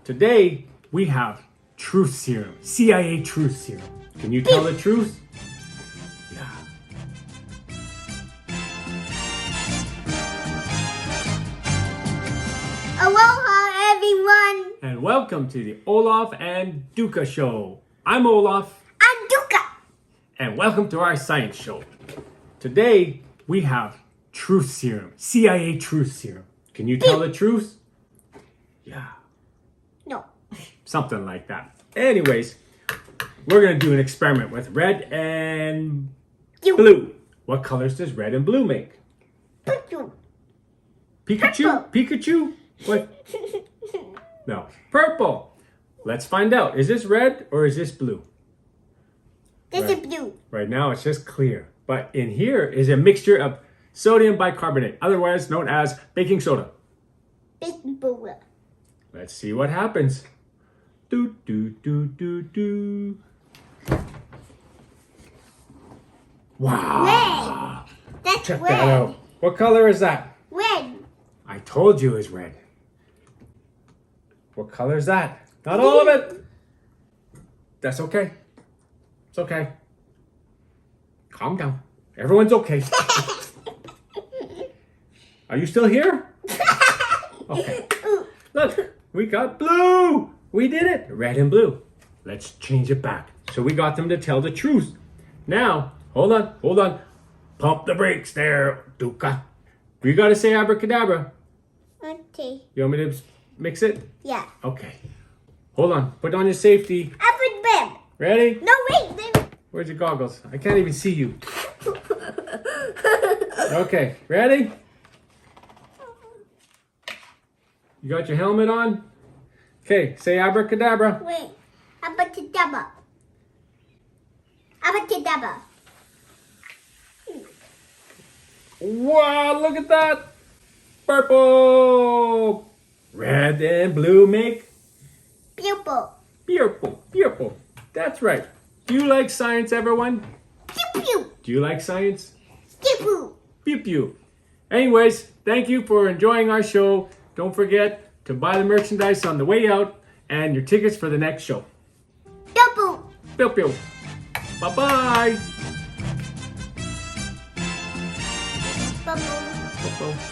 Today we have truth serum, CIA truth serum. Can you tell the truth? Yeah. Aloha, everyone. And welcome to the Olaf and Duca Show. I'm Olaf. I'm Duca. And welcome to our science show. Today we have truth serum, CIA truth serum. Can you tell the truth? Yeah. No. Something like that. Anyways, we're going to do an experiment with red and blue. What colors does red and blue make? Purple. Pikachu? Pikachu? What? No. Purple. Let's find out. Is this red or is this blue? This is blue. Right now it's just clear. But in here is a mixture of sodium bicarbonate, otherwise known as baking soda. Baking soda. Let's see what happens. Do, do, do, do, do. Wow. Red. That's Check red. that out. What color is that? Red. I told you it's red. What color is that? Not all of it. That's okay. It's okay. Calm down. Everyone's okay. Are you still here? Okay. Look, we got blue. We did it. Red and blue. Let's change it back. So we got them to tell the truth. Now, hold on. Pump the brakes there, Duca. You got to say abracadabra. Okay. You want me to mix it? Yeah. Okay. Hold on. Put on your safety. Alphabet. Ready? No, wait. Where's your goggles? I can't even see you. Okay. Ready? You got your helmet on? Okay. Say abracadabra. Wait. Abracadabra. Abracadabra. Wow, look at that. Purple. Red and blue make Purple. purple. That's right. Do you like science, everyone? Pew pew. Do you like science? Pew pew. Pew pew. Anyways, thank you for enjoying our show. Don't forget to buy the merchandise on the way out and your tickets for the next show. Double. Pew pew. Bye-bye. Bubble. Bye-bye.